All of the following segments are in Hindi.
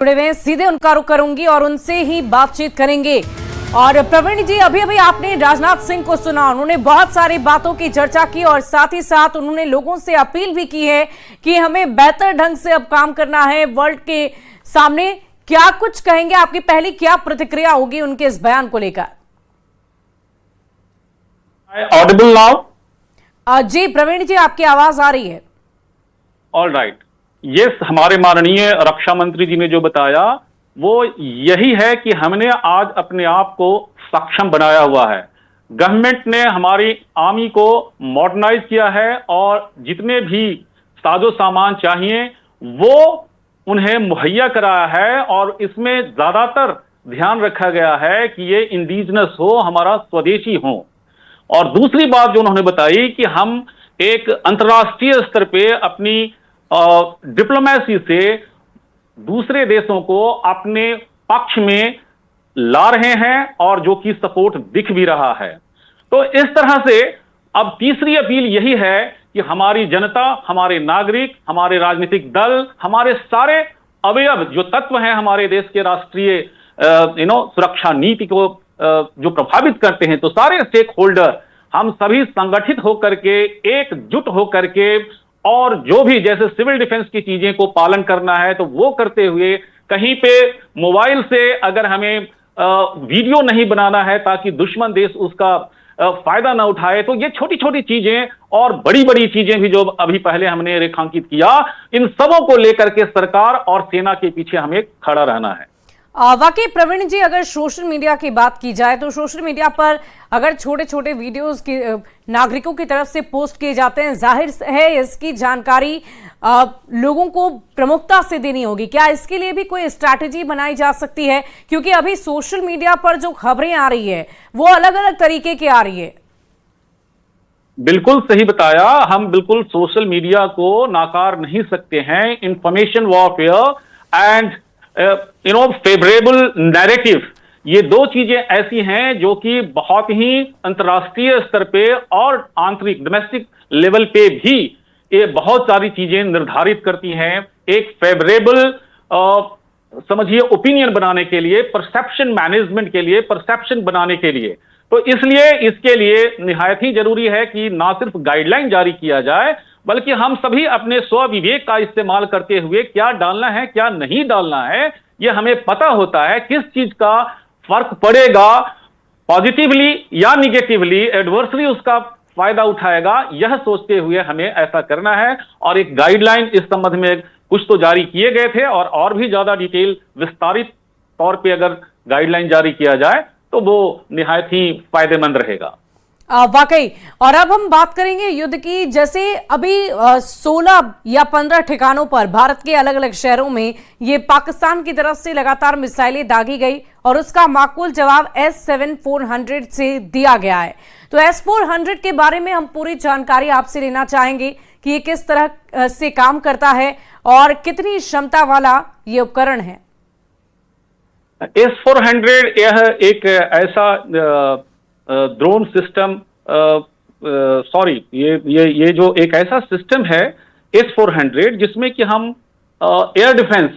जुड़े हुए हैं, सीधे उनका रुख करूंगी और उनसे ही बातचीत करेंगे। और प्रवीण जी, अभी अभी आपने राजनाथ सिंह को सुना, उन्होंने बहुत सारी बातों की चर्चा की और साथ ही साथ उन्होंने लोगों से अपील भी की है कि हमें बेहतर ढंग से अब काम करना है वर्ल्ड के सामने। क्या कुछ कहेंगे, आपकी पहली क्या प्रतिक्रिया होगी उनके इस बयान को लेकर? Audible now? जी प्रवीण जी, आपकी आवाज आ रही है। ऑल राइट, यस, हमारे माननीय रक्षा मंत्री जी ने जो बताया वो यही है कि हमने आज अपने आप को सक्षम बनाया हुआ है। गवर्नमेंट ने हमारी आर्मी को मॉडर्नाइज किया है और जितने भी साजो सामान चाहिए वो उन्हें मुहैया कराया है और इसमें ज्यादातर ध्यान रखा गया है कि ये इंडिजिनस हो, हमारा स्वदेशी हो। और दूसरी बात जो उन्होंने बताई कि हम एक अंतर्राष्ट्रीय स्तर पे अपनी डिप्लोमेसी से दूसरे देशों को अपने पक्ष में ला रहे हैं और जो कि सपोर्ट दिख भी रहा है। तो इस तरह से अब तीसरी अपील यही है कि हमारी जनता, हमारे नागरिक, हमारे राजनीतिक दल, हमारे सारे अवयव जो तत्व हैं हमारे देश के राष्ट्रीय सुरक्षा नीति को जो प्रभावित करते हैं, तो सारे स्टेक होल्डर हम सभी संगठित होकर के, एकजुट होकर के, और जो भी जैसे सिविल डिफेंस की चीजें को पालन करना है तो वो करते हुए, कहीं पे मोबाइल से अगर हमें वीडियो नहीं बनाना है ताकि दुश्मन देश उसका फायदा ना उठाए, तो ये छोटी छोटी चीजें और बड़ी बड़ी चीजें भी जो अभी पहले हमने रेखांकित किया, इन सबों को लेकर के सरकार और सेना के पीछे हमें खड़ा रहना है। वाकई प्रवीण जी, अगर सोशल मीडिया की बात की जाए तो सोशल मीडिया पर अगर छोटे छोटे वीडियोस की नागरिकों की तरफ से पोस्ट किए जाते हैं, जाहिर है इसकी जानकारी लोगों को प्रमुखता से देनी होगी। क्या इसके लिए भी कोई स्ट्रैटेजी बनाई जा सकती है? क्योंकि अभी सोशल मीडिया पर जो खबरें आ रही है वो अलग अलग तरीके की आ रही है। बिल्कुल सही बताया, हम बिल्कुल सोशल मीडिया को नाकार नहीं सकते हैं। Information warfare and favourable narrative, ये दो चीजें ऐसी हैं जो कि बहुत ही अंतर्राष्ट्रीय स्तर पे और आंतरिक डोमेस्टिक लेवल पे भी ये बहुत सारी चीजें निर्धारित करती हैं। एक फेवरेबल समझिए ओपिनियन बनाने के लिए, परसेप्शन मैनेजमेंट के लिए, परसेप्शन बनाने के लिए, तो इसलिए इसके लिए निहायत ही जरूरी है कि ना सिर्फ गाइडलाइन जारी किया जाए बल्कि हम सभी अपने स्व विवेक का इस्तेमाल करते हुए क्या डालना है क्या नहीं डालना है यह हमें पता होता है। किस चीज का फर्क पड़ेगा, पॉजिटिवली या निगेटिवली, एडवर्सली उसका फायदा उठाएगा, यह सोचते हुए हमें ऐसा करना है। और एक गाइडलाइन इस संबंध में कुछ तो जारी किए गए थे और भी ज्यादा डिटेल विस्तारित तौर पे अगर गाइडलाइन जारी किया जाए तो वो निहायत ही फायदेमंद रहेगा। वाकई। और अब हम बात करेंगे युद्ध की। जैसे अभी 16 या 15 ठिकानों पर भारत के अलग अलग शहरों में ये पाकिस्तान की तरफ से लगातार मिसाइलें दागी गई और उसका माकूल जवाब S-7400 से दिया गया है। तो S-400 के बारे में हम पूरी जानकारी आपसे लेना चाहेंगे कि ये किस तरह से काम करता है और कितनी क्षमता वाला ये उपकरण है। S-400 यह एक ऐसा ड्रोन सिस्टम, सॉरी, ये जो एक ऐसा सिस्टम है S-400 जिसमें कि हम एयर डिफेंस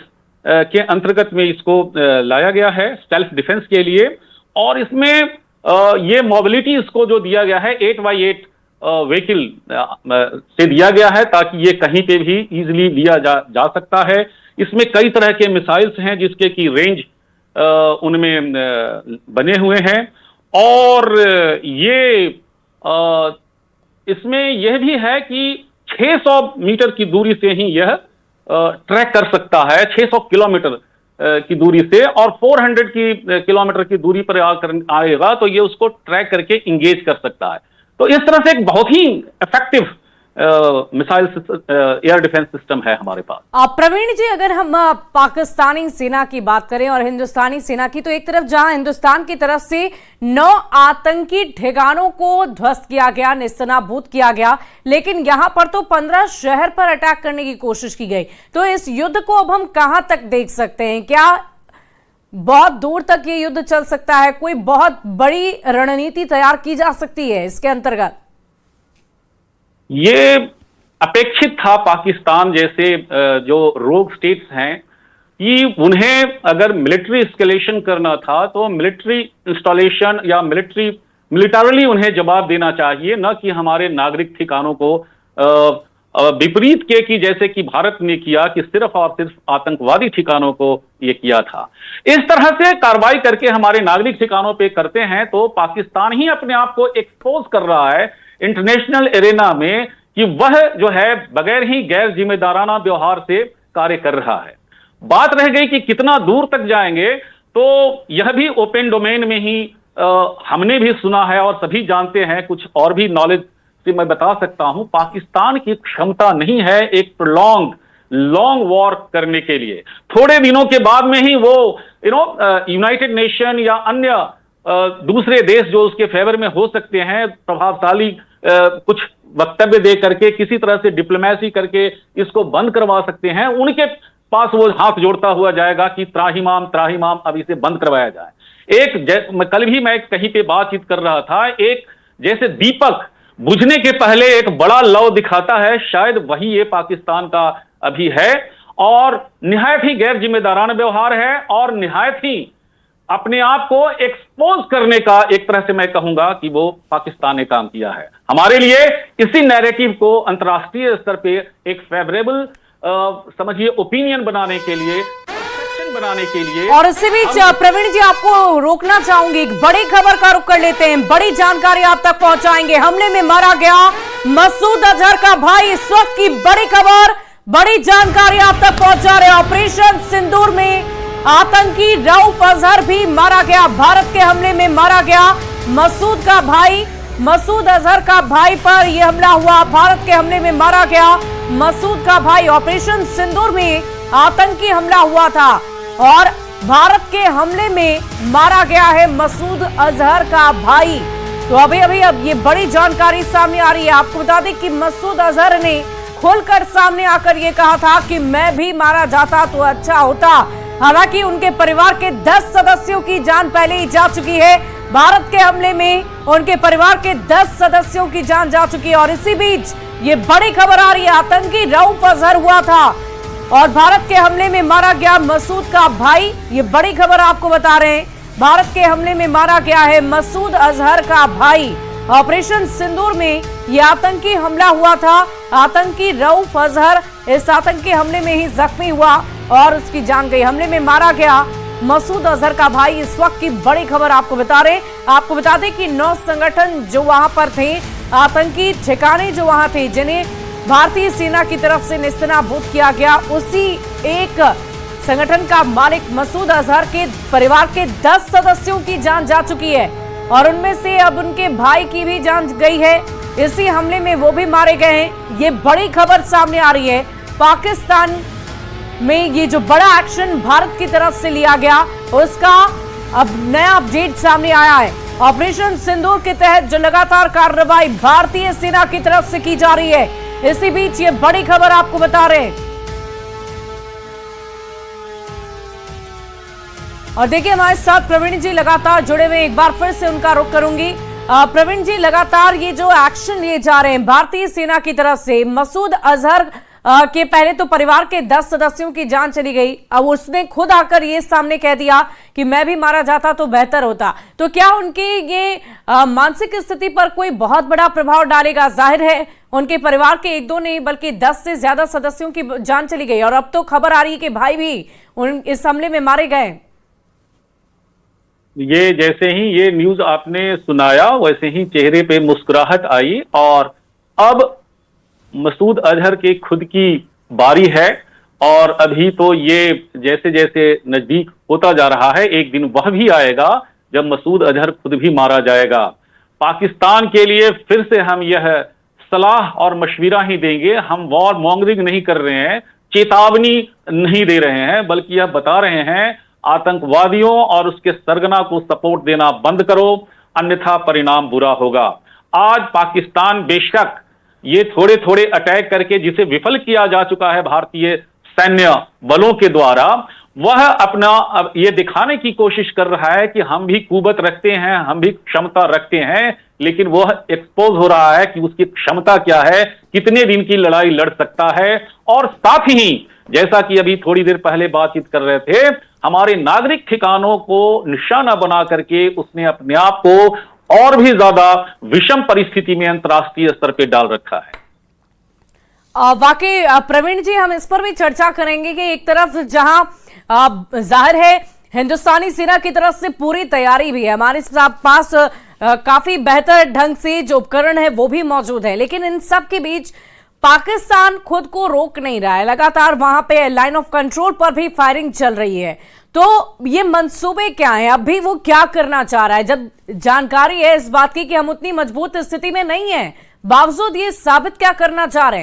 के अंतर्गत में इसको लाया गया है, सेल्फ डिफेंस के लिए। और इसमें ये मोबिलिटी इसको जो दिया गया है 8x8 व्हीकल से दिया गया है ताकि ये कहीं पे भी इजीली लिया जा सकता है। इसमें कई तरह के मिसाइल्स हैं जिसके की रेंज उनमें बने हुए हैं। और ये इसमें यह भी है कि 600 मीटर की दूरी से ही यह ट्रैक कर सकता है, 600 किलोमीटर की दूरी से, और 400 किलोमीटर की दूरी पर आएगा तो ये उसको ट्रैक करके इंगेज कर सकता है। तो इस तरह से एक बहुत ही effective missile air defence system है हमारे पास। प्रवीण जी, अगर हम पाकिस्तानी सेना की बात करें और हिंदुस्तानी सेना की, तो एक तरफ जहां हिंदुस्तान की तरफ से 9 आतंकी ठिकानों को ध्वस्त किया गया, नेस्तनाबूद किया गया, लेकिन यहां पर तो 15 शहर पर अटैक करने की कोशिश की गई। तो इस युद्ध को अब हम कहां तक देख सकते हैं? क्या बहुत दूर तक ये युद्ध चल सकता है? कोई बहुत बड़ी रणनीति तैयार की जा सकती है इसके अंतर्गत? ये अपेक्षित था। पाकिस्तान जैसे जो रोग स्टेट्स हैं कि उन्हें अगर मिलिट्री एस्केलेशन करना था तो मिलिट्री इंस्टॉलेशन या मिलिटरली उन्हें जवाब देना चाहिए, न कि हमारे नागरिक ठिकानों को विपरीत के कि जैसे कि भारत ने किया कि सिर्फ और सिर्फ आतंकवादी ठिकानों को यह किया था। इस तरह से कार्रवाई करके हमारे नागरिक ठिकानों पे करते हैं तो पाकिस्तान ही अपने आप को एक्सपोज कर रहा है इंटरनेशनल एरेना में कि वह जो है बगैर ही गैर जिम्मेदाराना व्यवहार से कार्य कर रहा है। बात रह गई कि कितना दूर तक जाएंगे, तो यह भी ओपन डोमेन में ही हमने भी सुना है और सभी जानते हैं। कुछ और भी नॉलेज से मैं बता सकता हूं, पाकिस्तान की क्षमता नहीं है एक लॉन्ग वॉर करने के लिए। थोड़े दिनों के बाद में ही वो यूनाइटेड नेशन या अन्य दूसरे देश जो उसके फेवर में हो सकते हैं, प्रभावशाली कुछ वक्तव्य दे करके किसी तरह से डिप्लोमेसी करके इसको बंद करवा सकते हैं। उनके पास वो हाथ जोड़ता हुआ जाएगा कि त्राहिमाम अब इसे बंद करवाया जाए। कल भी मैं कहीं पे बातचीत कर रहा था, एक जैसे दीपक बुझने के पहले एक बड़ा लौ दिखाता है, शायद वही ये पाकिस्तान का अभी है। और निहायत ही गैर जिम्मेदाराना व्यवहार है और निहायत ही अपने आप को एक्सपोज करने का एक तरह से मैं कहूंगा कि वो पाकिस्तान ने काम किया है। हमारे लिए इसी नैरेटिव को अंतर्राष्ट्रीय स्तर पे एक फेवरेबल समझिए ओपिनियन बनाने के लिए, बनाने के लिए। और इसी बीच प्रवीण जी आपको रोकना चाहूंगी, एक बड़ी खबर का रुख कर लेते हैं, बड़ी जानकारी आप तक पहुंचाएंगे। हमले में मारा गया मसूद अजहर का भाई, इस वक्त की बड़ी खबर, बड़ी जानकारी आप तक पहुंचा रहे। ऑपरेशन सिंदूर में आतंकी रऊफ अजहर भी मारा गया, भारत के हमले में मारा गया मसूद का भाई, मसूद अजहर का भाई पर यह हमला हुआ, भारत के हमले में मारा गया मसूद का भाई। ऑपरेशन सिंदूर में आतंकी हमला हुआ था और भारत के हमले में मारा गया है मसूद अजहर का भाई। तो अभी अब ये बड़ी जानकारी सामने आ रही है। आपको बता दें कि मसूद अजहर ने खुलकर सामने आकर ये कहा था कि मैं भी मारा जाता तो अच्छा होता। हालांकि उनके परिवार के 10 सदस्यों की जान पहले ही जा चुकी है। भारत के हमले में उनके परिवार के 10 सदस्यों की जान जा चुकी है। और इसी बीच ये बड़ी खबर आ रही है, आतंकी रऊफ अजहर हुआ था और भारत के हमले में मारा गया मसूद का भाई। ये बड़ी खबर आपको बता रहे हैं, भारत के हमले में मारा गया है मसूद अजहर का भाई। ऑपरेशन सिंदूर में ये आतंकी हमला हुआ था। आतंकी रऊफ अजहर इस आतंकी हमले में ही जख्मी हुआ और उसकी जान गई। हमले में मारा गया मसूद अजहर का भाई। इस वक्त की बड़ी खबर आपको बता रहे, आपको बता दें कि 9 संगठन जो वहां पर थे, आतंकी ठिकाने जो वहां थे, जिन्हें भारतीय सेना की तरफ से नेस्तनाबूद किया गया, उसी एक संगठन का मालिक मसूद अजहर के परिवार के 10 सदस्यों की जान जा चुकी है और उनमें से अब उनके भाई की भी जान गई है। इसी हमले में वो भी मारे गए हैं। ये बड़ी खबर सामने आ रही है। पाकिस्तान में ये जो बड़ा एक्शन भारत की तरफ से लिया गया, उसका अब नया अपडेट सामने आया है। ऑपरेशन सिंदूर के तहत जो लगातार कार्रवाई भारतीय सेना की तरफ से की जा रही है, इसी बीच ये बड़ी खबर आपको बता रहे हैं। और देखिए हमारे साथ प्रवीण जी लगातार जुड़े हुए, एक बार फिर से उनका रुख करूंगी। प्रवीण जी, लगातार ये जो एक्शन लिए जा रहे हैं भारतीय सेना की तरफ से, मसूद अजहर के पहले तो परिवार के 10 सदस्यों की जान चली गई, अब उसने खुद आकर ये सामने कह दिया कि मैं भी मारा जाता तो बेहतर होता। तो क्या उनकी ये मानसिक स्थिति पर कोई बहुत बड़ा प्रभाव डालेगा? जाहिर है उनके परिवार के 1-2 नहीं बल्कि 10 से ज्यादा सदस्यों की जान चली गई और अब तो खबर आ रही है कि भाई भी इस हमले में मारे गए। ये जैसे ही ये न्यूज आपने सुनाया वैसे ही चेहरे पे मुस्कुराहट आई और अब मसूद अजहर के खुद की बारी है। और अभी तो ये जैसे जैसे नजदीक होता जा रहा है, एक दिन वह भी आएगा जब मसूद अजहर खुद भी मारा जाएगा। पाकिस्तान के लिए फिर से हम यह सलाह और मशविरा ही देंगे, हम वॉर मॉन्गरिंग नहीं कर रहे हैं, चेतावनी नहीं दे रहे हैं, बल्कि यह बता रहे हैं आतंकवादियों और उसके सरगना को सपोर्ट देना बंद करो, अन्यथा परिणाम बुरा होगा। आज पाकिस्तान बेशक ये थोड़े थोड़े अटैक करके जिसे विफल किया जा चुका है भारतीय सैन्य बलों के द्वारा, वह अपना अब ये दिखाने की कोशिश कर रहा है कि हम भी कुवत रखते हैं, हम भी क्षमता रखते हैं, लेकिन वह एक्सपोज हो रहा है कि उसकी क्षमता क्या है, कितने दिन की लड़ाई लड़ सकता है। और साथ ही जैसा कि अभी थोड़ी देर पहले बातचीत कर रहे थे, हमारे नागरिक ठिकानों को निशाना बना करके उसने अपने आप को और भी ज्यादा विषम परिस्थिति में अंतर्राष्ट्रीय स्तर पर डाल रखा है। वाकई प्रवीण जी, हम इस पर भी चर्चा करेंगे कि एक तरफ जहां जाहिर है हिंदुस्तानी सेना की तरफ से पूरी तैयारी भी है, हमारे पास काफी बेहतर ढंग से जो उपकरण है वो भी मौजूद है, लेकिन इन सब के बीच पाकिस्तान खुद को रोक नहीं रहा है। लगातार वहां पे लाइन ऑफ कंट्रोल पर भी फायरिंग चल रही है। तो ये मंसूबे क्या हैं, अभी वो क्या करना चाह रहा है, जब जानकारी है इस बात की कि हम उतनी मजबूत स्थिति में नहीं है, बावजूद ये साबित क्या करना चाह रहे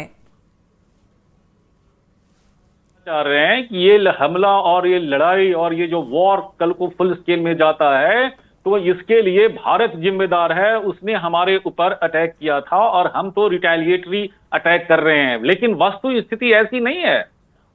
हैं कि ये हमला और ये लड़ाई और ये जो वॉर कल को फुल स्केल में जाता है, तो इसके लिए भारत जिम्मेदार है। उसने हमारे ऊपर अटैक किया था और हम तो रिटेलिएटरी अटैक कर रहे हैं, लेकिन वस्तु स्थिति ऐसी नहीं है।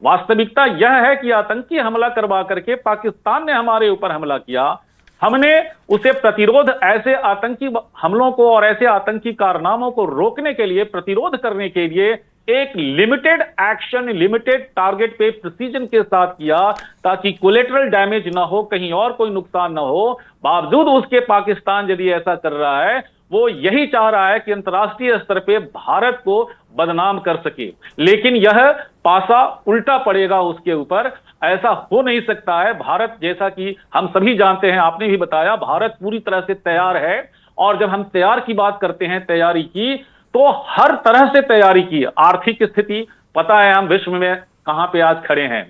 वास्तविकता यह है कि आतंकी हमला करवा करके पाकिस्तान ने हमारे ऊपर हमला किया। हमने उसे प्रतिरोध, ऐसे आतंकी हमलों को और ऐसे आतंकी कारनामों को रोकने के लिए, प्रतिरोध करने के लिए एक लिमिटेड एक्शन, लिमिटेड टारगेट पे प्रिसीजन के साथ किया, ताकि कोलेटरल डैमेज ना हो, कहीं और कोई नुकसान ना हो। बावजूद उसके पाकिस्तान यदि ऐसा कर रहा है, वो यही चाह रहा है कि अंतर्राष्ट्रीय स्तर पे भारत को बदनाम कर सके, लेकिन यह पासा उल्टा पड़ेगा उसके ऊपर। ऐसा हो नहीं सकता है। भारत, जैसा कि हम सभी जानते हैं, आपने भी बताया, भारत पूरी तरह से तैयार है। और जब हम तैयार की बात करते हैं, तैयारी की, तो हर तरह से तैयारी की। आर्थिक स्थिति पता है हम विश्व में कहां पे आज खड़े हैं,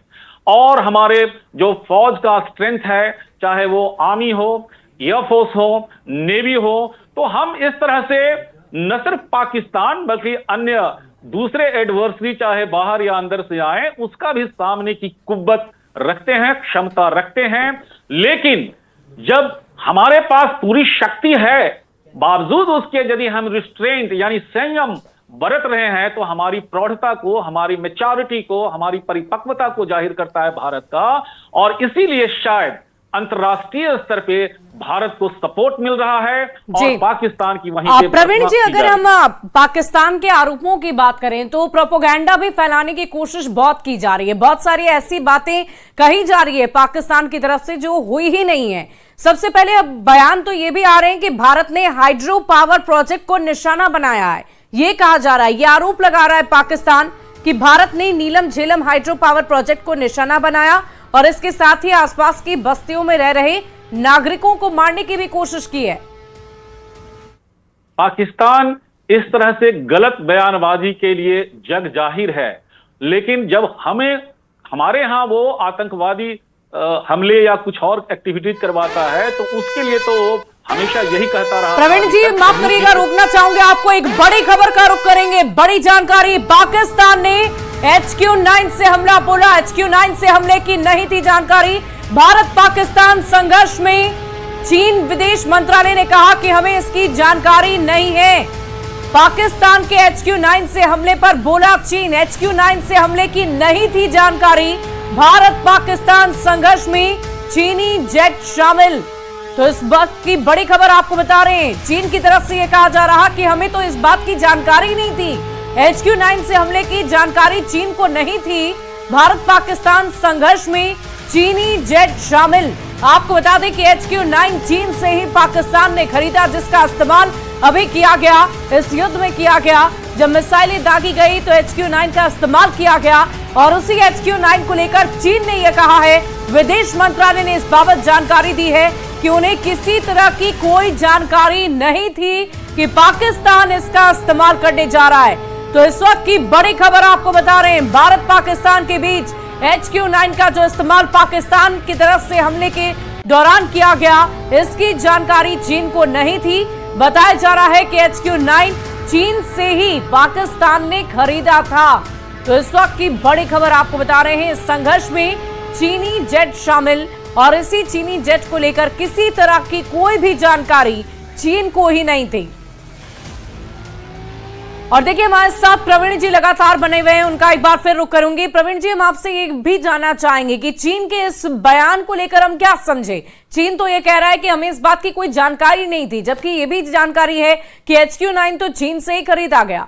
और हमारे जो फौज का स्ट्रेंथ है, चाहे वो आर्मी हो, एयरफोर्स हो, नेवी हो, तो हम इस तरह से न सिर्फ पाकिस्तान बल्कि अन्य दूसरे एडवर्सरी चाहे बाहर या अंदर से आए, उसका भी सामने की कुव्वत रखते हैं, क्षमता रखते हैं। लेकिन जब हमारे पास पूरी शक्ति है, बावजूद उसके यदि हम रिस्ट्रेंट यानी संयम बरत रहे हैं, तो हमारी प्रौढ़ता को, हमारी मैच्योरिटी को, हमारी परिपक्वता को जाहिर करता है भारत का। और इसीलिए शायद अंतर्राष्ट्रीय स्तर पे भारत को सपोर्ट मिल रहा है और पाकिस्तान की वहीं पे। प्रवीण जी, अगर हम पाकिस्तान के आरोपों की बात करें तो प्रोपोगेंडा भी फैलाने की कोशिश बहुत की जा रही है, बहुत सारी ऐसी बातें कही जा रही है पाकिस्तान की तरफ से जो हुई ही नहीं है। सबसे पहले अब बयान तो ये भी आ रहे हैं कि भारत ने हाइड्रो पावर प्रोजेक्ट को निशाना बनाया है, ये कहा जा रहा है, ये आरोप लगा रहा है पाकिस्तान कि भारत ने नीलम झेलम हाइड्रो पावर प्रोजेक्ट को निशाना बनाया और इसके साथ ही आसपास की बस्तियों में रह रहे नागरिकों को मारने की भी कोशिश की है। पाकिस्तान इस तरह से गलत बयानबाजी के लिए जग जाहिर है, लेकिन जब हमारे यहां वो आतंकवादी हमले या कुछ और एक्टिविटीज करवाता है, तो उसके लिए तो हमेशा यही कहता रहा। प्रवीण जी, माफ करिएगा, रोकना चाहूंगे आपको। एक बड़ी खबर का रुख करेंगे। बड़ी जानकारी, पाकिस्तान ने HQ-9 से हमला बोला। HQ-9 से हमले की नहीं थी जानकारी। भारत पाकिस्तान संघर्ष में चीन विदेश मंत्रालय ने कहा कि हमें इसकी जानकारी नहीं है। पाकिस्तान के HQ-9 से हमले पर बोला चीन, HQ-9 से हमले की नहीं थी जानकारी। भारत पाकिस्तान संघर्ष में चीनी जेट शामिल। तो इस बात की बड़ी खबर आपको बता रहे हैं। चीन की तरफ से यह कहा जा रहा कि हमें तो इस बात की जानकारी नहीं थी, HQ-9 से हमले की जानकारी चीन को नहीं थी। भारत पाकिस्तान संघर्ष में चीनी जेट शामिल। आपको बता दें कि HQ-9 चीन से ही पाकिस्तान ने खरीदा, जिसका इस्तेमाल अभी किया गया, इस युद्ध में किया गया। जब मिसाइलें दागी गई तो HQ-9 का इस्तेमाल किया गया और उसी HQ-9 को लेकर चीन ने यह कहा है, विदेश मंत्रालय ने इस बाबत जानकारी दी है कि उन्हें किसी तरह की कोई जानकारी नहीं थी कि पाकिस्तान इसका इस्तेमाल करने जा रहा है। तो इस वक्त की बड़ी खबर आपको बता रहे हैं, भारत पाकिस्तान के बीच HQ-9 का जो इस्तेमाल पाकिस्तान की तरफ से हमले के दौरान किया गया, इसकी जानकारी चीन को नहीं थी। बताया जा रहा है कि HQ-9 चीन से ही पाकिस्तान ने खरीदा था। तो इस वक्त की बड़ी खबर आपको बता रहे हैं, इस संघर्ष में चीनी जेट शामिल और इसी चीनी जेट को लेकर किसी तरह की कोई भी जानकारी चीन को ही नहीं थी। और देखिए हमारे साथ प्रवीण जी लगातार बने हुए हैं, उनका एक बार फिर रुख करूंगी। प्रवीण जी, हम आपसे ये भी जानना चाहेंगे कि चीन के इस बयान को लेकर हम क्या समझे। चीन तो ये कह रहा है कि हमें इस बात की कोई जानकारी नहीं थी, जबकि ये भी जानकारी है कि HQ-9 तो चीन से ही खरीदा गया।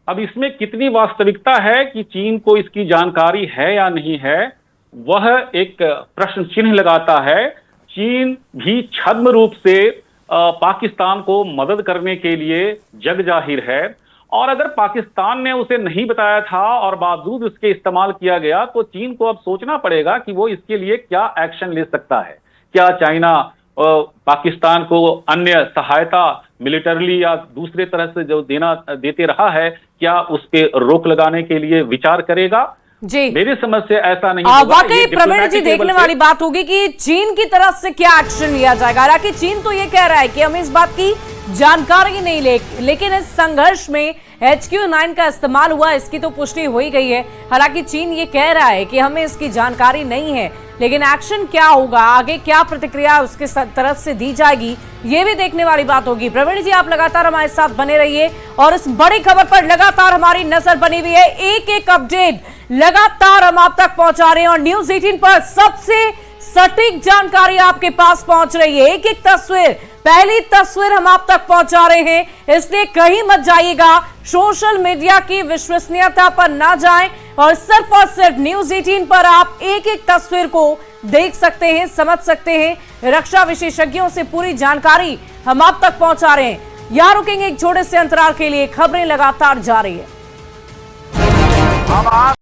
अब इसमें कितनी वास्तविकता है कि चीन को इसकी जानकारी है या नहीं है, वह एक प्रश्न चिन्ह लगाता है। चीन भी छद्म रूप से पाकिस्तान को मदद करने के लिए जग जाहिर है, और अगर पाकिस्तान ने उसे नहीं बताया था और बावजूद उसके इस्तेमाल किया गया, तो चीन को अब सोचना पड़ेगा कि वो इसके लिए क्या एक्शन ले सकता है। क्या चाइना पाकिस्तान को अन्य सहायता मिलिटरली या दूसरे तरह से जो देते रहा है, क्या उस पे रोक लगाने के लिए विचार करेगा? जी, मेरी समझ से ऐसा नहीं होगा। वाकई प्रवीण जी, देखने वाली बात होगी कि चीन की तरफ से क्या एक्शन लिया जाएगा। हालांकि चीन तो ये कह रहा है कि हमें इस बात की जानकारी नहीं लेकिन इस संघर्ष में HQ-9 का इस्तेमाल हुआ, इसकी तो पुष्टि हो ही गई है। हालांकि चीन ये कह रहा है कि हमें इसकी जानकारी नहीं है, लेकिन एक्शन क्या होगा, आगे क्या प्रतिक्रिया उसके तरफ से दी जाएगी, ये भी देखने वाली बात होगी। प्रवीण जी, आप लगातार हमारे साथ बने रहिए और इस बड़ी खबर पर लगातार हमारी नजर बनी हुई है। एक एक अपडेट लगातार हम आप तक पहुंचा रहे हैं और न्यूज़ 18 पर सबसे सटीक जानकारी आपके पास पहुंच रही है। एक एक तस्वीर, पहली तस्वीर हम आप तक पहुंचा रहे हैं, इसलिए कहीं मत जाइएगा, सोशल मीडिया की विश्वसनीयता पर ना जाएं और सिर्फ न्यूज़ 18 पर आप एक एक तस्वीर को देख सकते हैं, समझ सकते हैं। रक्षा विशेषज्ञों से पूरी जानकारी हम आप तक पहुंचा रहे हैं। यहां रुकेंगे एक छोटे से अंतराल के लिए, खबरें लगातार जारी है।